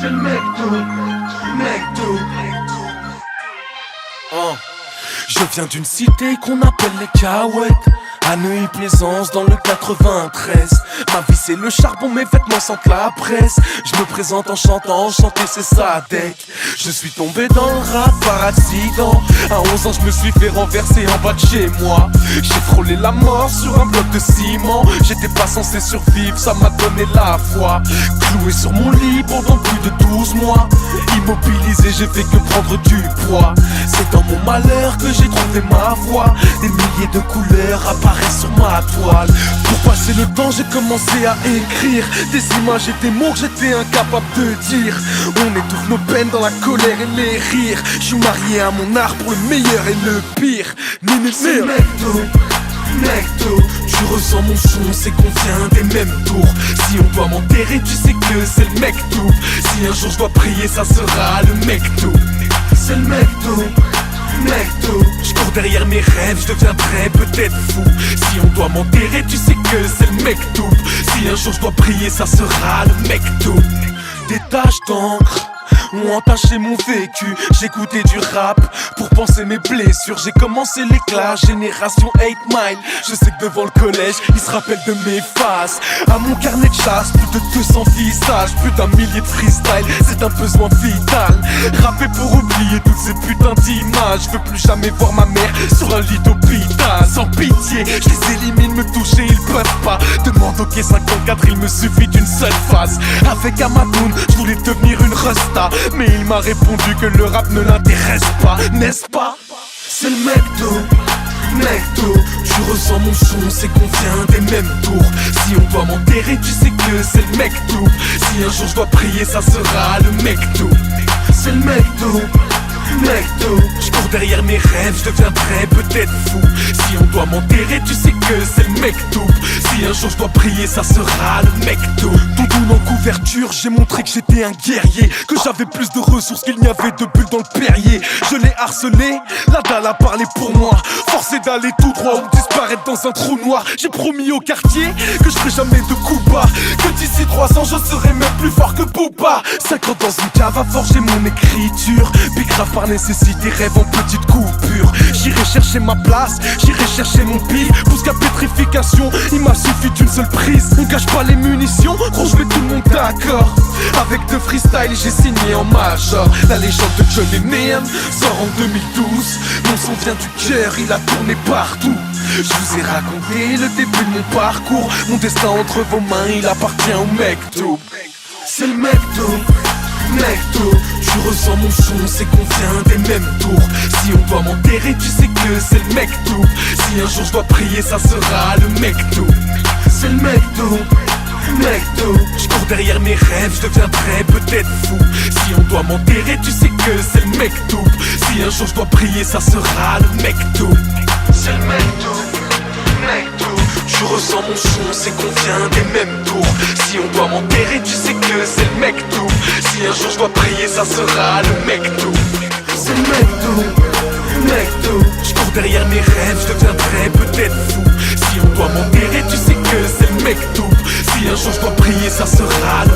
C'est le McDo. Je viens d'une cité qu'on appelle les Cahuètes, à Neuilly-Plaisance dans le 93. Ma vie c'est le charbon, mes vêtements sentent la presse. Je me présente en chantant, chanter c'est Sadek. Je suis tombé dans le rap par accident. À 11 ans je me suis fait renverser en bas de chez moi. J'ai frôlé la mort sur un bloc de ciment. J'étais pas censé survivre, ça m'a donné la foi. Cloué sur mon lit pendant plus de 12 mois. Immobilisé, j'ai fait que prendre du poids. C'est dans mon malheur que j'ai trouvé ma voie. Des milliers de couleurs apparaissent sur ma toile. Pour passer le temps, j'ai commencé à écrire des images et des mots que j'étais incapable de dire. On étouffe nos peines dans la colère et les rires. Je suis marié à mon art pour le meilleur et le pire. C'est le McDo, tu ressens mon son, c'est qu'on vient des mêmes tours. Si on doit m'enterrer, tu sais que c'est le McDo. Si un jour je dois prier, ça sera le McDo. C'est le McDo. Je cours derrière mes rêves, je deviendrai peut-être fou. Si on doit m'enterrer, tu sais que c'est le McDo. Si un jour je dois prier, ça sera le McDo. Des taches d'encre ont entaché mon vécu. J'écoutais du rap pour penser mes blessures. J'ai commencé l'éclat, génération 8 Mile. Je sais que devant le collège, ils se rappellent de mes faces. À mon carnet de chasse, plus de 200 visages, plus d'un millier de freestyle, c'est un besoin vital. Rapper pour oublier toutes ces putains d'images. Je veux plus jamais voir ma mère sur un lit d'hôpital. Sans pitié, je les élimine, me toucher, ils peuvent pas. Demande au quai 54, il me suffit d'une seule phase. Avec Amadoun, je voulais devenir une resta, mais il m'a répondu que le rap ne l'intéresse pas, n'est-ce pas? C'est le McDo. Tu ressens mon son, c'est qu'on vient des mêmes tours. Si on doit m'enterrer, tu sais que c'est le McDo. Si un jour je dois prier, ça sera le McDo. C'est le McDo. Je cours derrière mes rêves, je deviendrai peut-être fou. Si on doit m'enterrer, tu sais que c'est le McDo. Si un jour je dois prier, ça sera le McDo. Doudoune en couverture, j'ai montré que j'étais un guerrier, que j'avais plus de ressources qu'il n'y avait de bulles dans le Perrier. Je l'ai harcelé, la dalle a parlé pour moi. Forcé d'aller tout droit ou disparaître dans un trou noir. J'ai promis au quartier que je ferai jamais de coup bas, que d'ici 3 ans je serai même plus fort que Booba. 5 ans dans une cave à forger mon écriture. Big grave par nécessité, rêve en petite coupure. J'irai chercher ma place, j'irai chercher mon pif. Jusqu'à pétrification, il m'a suffi d'une seule prise. On cache pas les munitions, gros je mets tout le monde d'accord. Avec deux freestyle, j'ai signé en major. La légende de Johnny Neum sort en 2012. Mon son vient du cœur, il a tourné partout. Je vous ai raconté le début de mon parcours. Mon destin entre vos mains, il appartient au McDo. C'est le McDo. Tu ressens mon son, c'est qu'on vient des mêmes tours. Si on doit m'enterrer, tu sais que c'est le McDo. Si un jour je dois prier, ça sera le McDo. C'est le McDo. Je cours derrière mes rêves, je deviendrai peut-être fou. Si on doit m'enterrer, tu sais que c'est le McDo. Si un jour je dois prier, ça sera le McDo. C'est le McDo. Tu ressens mon son, c'est qu'on vient des mêmes tours. Si on doit m'enterrer, tu sais que c'est le McDo. Si un jour je dois prier, ça sera le McDo. C'est le McDo. Je cours derrière mes rêves, je deviendrai peut-être fou. Si on doit m'enterrer, tu sais que c'est le McDo. Si un jour je dois prier, ça sera le